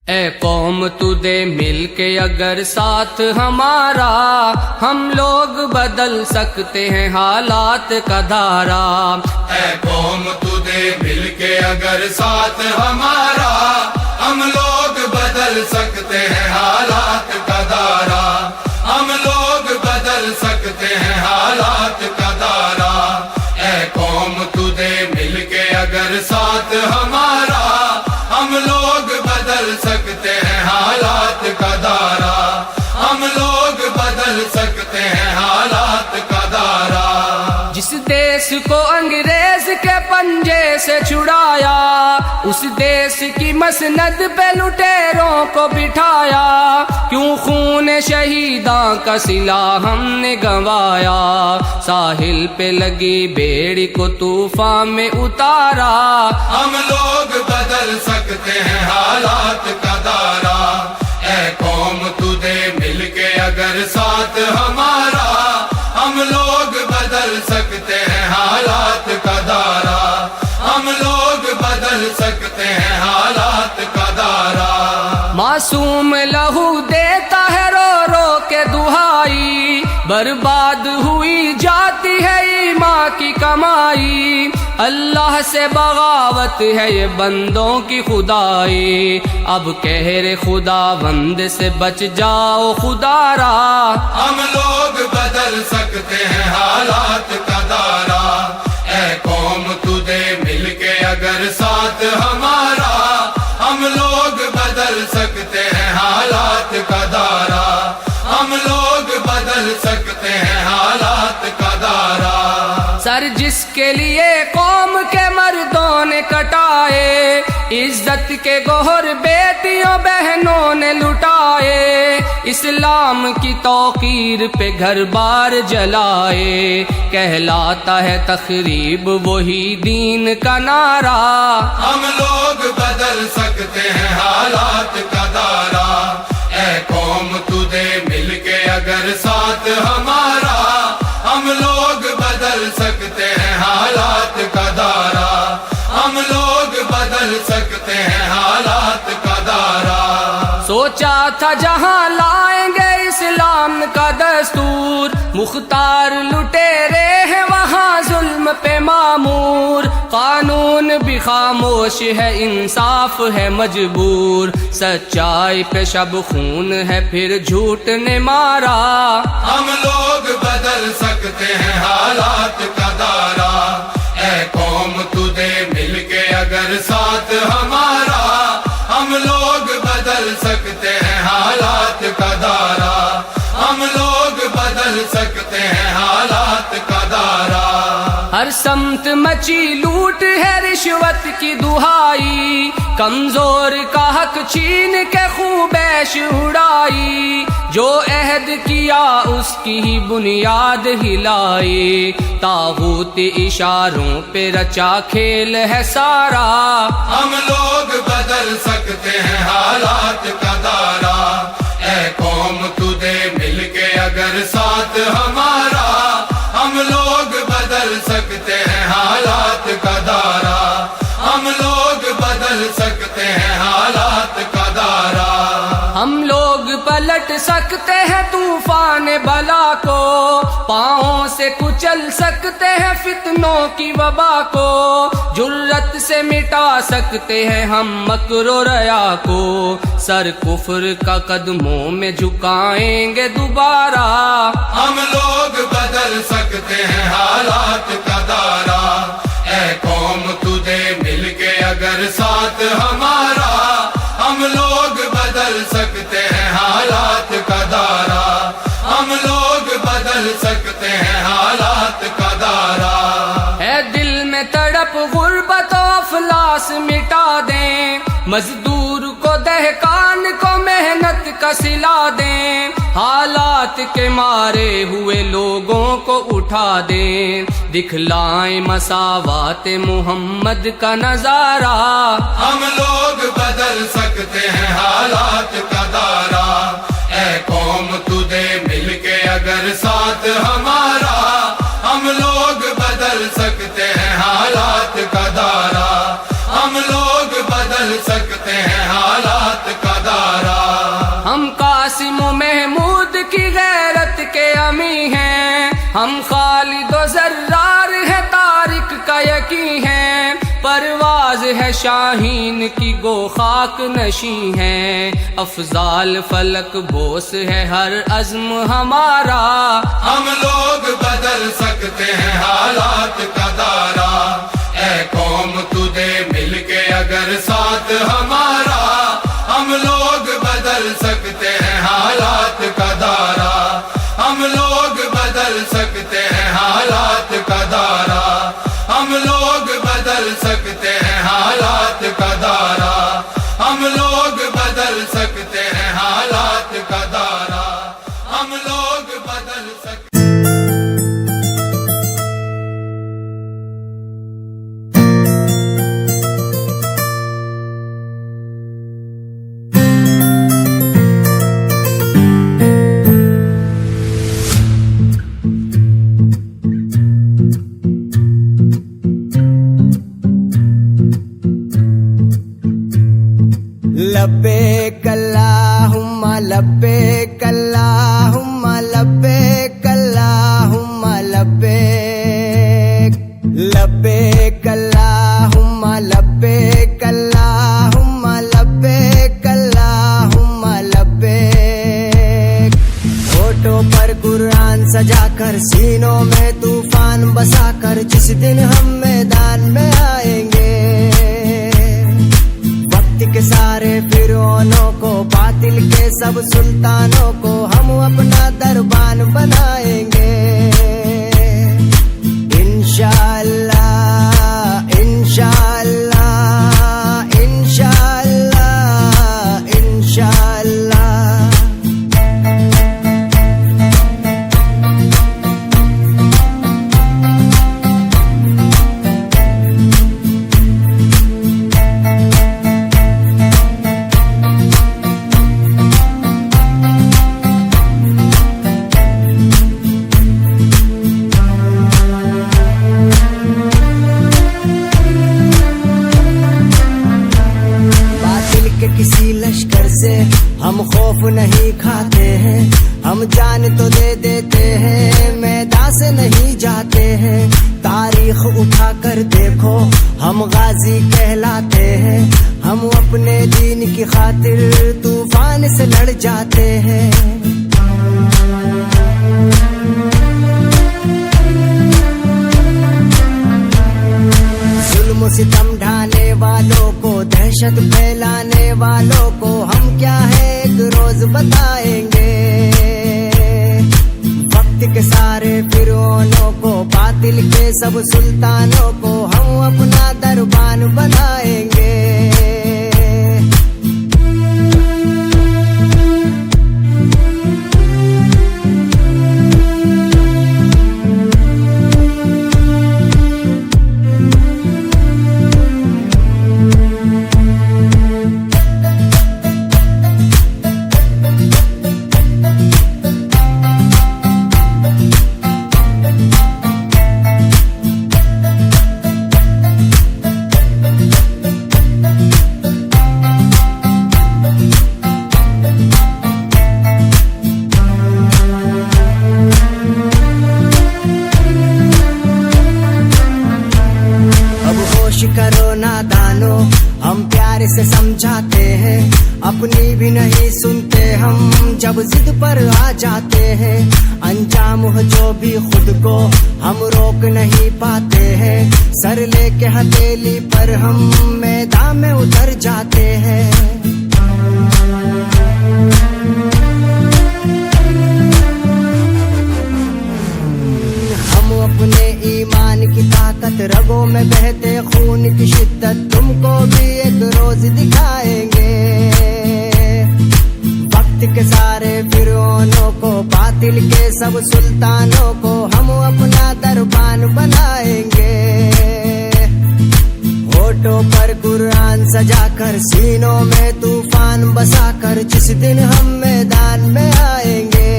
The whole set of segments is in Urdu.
اے قوم تو دے مل کے اگر ساتھ ہمارا، ہم لوگ بدل سکتے ہیں حالات کا دھارا۔ اے قوم تو دے مل کے اگر ساتھ ہمارا، ہم لوگ بدل سکتے ہیں حالات کا دھارا۔ ہم لوگ بدل سکتے ہیں حالات کا دھارا۔ اے قوم تو دے مل کے اگر ساتھ ہمارا، ہم لوگ بدل سکتے ہیں حالات کا دھارا۔ ہم لوگ بدل سکتے ہیں حالات کا دھارا۔ جس دیس کو انگریز کے پنجے سے چھڑایا، اس دیس کی مسند پہ لٹیروں کو بٹھایا۔ کیوں خون شہیداں کا صلہ ہم نے گنوایا، ساحل پہ لگی بیڑی کو طوفان میں اتارا۔ ہم لوگ بدل سکتے ہیں حالات کا دھارا۔ اے قوم تو دے مل کے اگر ساتھ ہمارا، ہم لوگ بدل سکتے ہیں حالات کا دھارا۔ ہم لوگ بدل سکتے ہیں حالات کا دھارا۔ معصوم لہو دیتا ہے رو رو کے دہائی، برباد ہوئی جاتی ہے ایمان کی کمائی۔ اللہ سے بغاوت ہے یہ بندوں کی خدائی، اب قہر خداوند سے بچ جاؤ خدا را۔ ہم لوگ بدل سکتے ہیں حالات کا دھارا۔ اے قوم تو دے مل کے اگر ساتھ ہمارا، ہم لوگ بدل سکتے ہیں حالات کا دھارا۔ ہم لوگ بدل سکتے ہیں حالات کا دھارا۔ سر جس کے لیے قوم کے مردوں نے کٹائے، عزت کے گوہر بیٹیوں بہنوں نے لٹائے۔ اسلام کی توقیر پہ گھر بار جلائے، کہلاتا ہے تخریب وہی دین کا نعرہ۔ ہم لوگ بدل سکتے ہیں حالات کا دھارا۔ اے قوم تو دے مل کے اگر ساتھ ہمارا، ہم لوگ بدل سکتے ہیں حالات کا دھارا۔ ہم لوگ بدل سکتے ہیں حالات کا دھارا۔ سوچا تھا جہاں لائیں گے اسلام کا دستور، مختار لٹیرے ہیں وہاں ظلم پہ معمور۔ قانون بھی خاموش ہے، انصاف ہے مجبور، سچائی پہ شب خون ہے پھر جھوٹ نے مارا۔ ہم لوگ بدل سکتے ہیں حالات کا دھارا۔ اے قوم تو دے مل کے اگر ساتھ ہمارا، ہم لوگ بدل سکتے ہیں حالات کا دھارا۔ ہم لوگ بدل سکتے ہیں حالات کا دھارا۔ ہر سمت مچی لوٹ ہے رشوت کی دہائی، کمزور کا حق چھین کے خوبیش اڑائی۔ جو عہد کیا اس کی ہی بنیاد ہلائی، طاغوت اشاروں پہ رچا کھیل ہے سارا۔ ہم لوگ بدل سکتے ہیں حالات کا دھارا۔ اے قوم تو دے مل کے اگر ساتھ ہمارا، ہم لوگ بدل سکتے ہیں حالات کا دھارا۔ ہم لوگ بدل سکتے ہیں حالات کا دھارا۔ ہم لوگ پلٹ سکتے ہیں طوفان بلا کو، پاؤں سے کچل سکتے ہیں فتنوں کی وبا کو۔ جرت سے مٹا سکتے ہیں ہم مکر و ریا کو، سر کفر کا قدموں میں جھکائیں گے دوبارہ۔ ہم لوگ بدل سکتے ہیں حالات کا دھارا۔ اے قوم تو دے مل کے اگر ساتھ ہمارا، ہم لوگ بدل سکتے ہیں حالات کا دھارا۔ ہم لوگ بدل سکتے ہیں حالات کا دھارا۔ ہے دل میں تڑپ غربت و افلاس مٹا دیں، مزدور کو دہقان کو محنت کا صلہ دیں۔ حالات کے مارے ہوئے لوگوں کو اٹھا دیں، دکھلائیں مساوات محمد کا نظارہ۔ ہم لوگ بدل سکتے ہیں حالات کا دھارا۔ اے قوم تو دے مل کے اگر ساتھ ہمارا، ہم لوگ بدل سکتے ہیں حالات کا دھارا۔ ہم لوگ بدل سکتے ہیں حالات کا ہم خالد و زرار ہے طارق کا یقین ہے، پرواز ہے شاہین کی گو خاک نشیں ہے، افضال فلک بوس ہے ہر عزم ہمارا، ہم لوگ بدل سکتے ہیں حالات کا دائرہ، اے قوم تو دے مل کے اگر ساتھ ہمارا، ہم لوگ بدل سکتے ہیں حالات کا دائرہ، ہم لوگ بدل سکتے ہیں حالات کا دائرہ، ہم لوگ بدل سکتے ہیں حالات کا دائرہ، ہم لوگ بدل سکتے ہیں حالات کا دائرہ، ہم لوگ بدل سکتے لبیک اللہم لبیک اللہم لبیک اللہم لبیک لبیک اللہم لبیک اللہم لبیک اللہم لبیک، ہونٹوں پر قرآن سجا کر سینوں میں طوفان بسا کر جس دن ہم میدان میں آئیں گے، کے سارے فرعونوں کو باطل کے سب سلطانوں کو ہم اپنا دربان بنائیں گے، انشاءاللہ انشاءاللہ انشاءاللہ انشاءاللہ۔ کسی لشکر سے ہم خوف نہیں کھاتے ہیں، ہم جان تو دے دیتے ہیں میدان سے نہیں جاتے ہیں، تاریخ اٹھا کر دیکھو ہم غازی کہلاتے ہیں، ہم اپنے دین کی خاطر طوفان سے لڑ جاتے ہیں، ظلم و ستم ڈھانے والوں کو دہشت پھیلانے والوں کو ہم کیا ہے ایک روز بتائیں گے، وقت کے سارے فرعونوں کو باطل کے سب سلطانوں کو ہم اپنا دربان بنائیں گے، کرو نادانو ہم پیار سے سمجھاتے ہیں، اپنی بھی نہیں سنتے ہم جب ضد پر آ جاتے ہیں، انجام ہو جو بھی خود کو ہم روک نہیں پاتے ہیں، سر لے کے ہتھیلی پر ہم میدان میں اتر جاتے ہیں، ہم اپنے ایمان کی طاقت رگوں میں بہتے خون کی شدت تم کو بھی ایک روز دکھائیں گے، وقت کے سارے فرعونوں کو باطل کے سب سلطانوں کو ہم اپنا دربان بنائیں گے، ہونٹوں پر قرآن سجا کر سینوں میں طوفان بسا کر جس دن ہم میدان میں آئیں گے،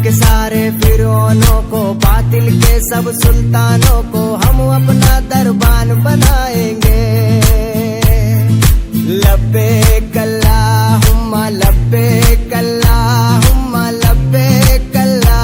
کے سارے فرعونوں کو باطل کے سب سلطانوں کو ہم اپنا دربان بنائیں گے، لبیک اللہم لبیک اللہم لبیک اللہ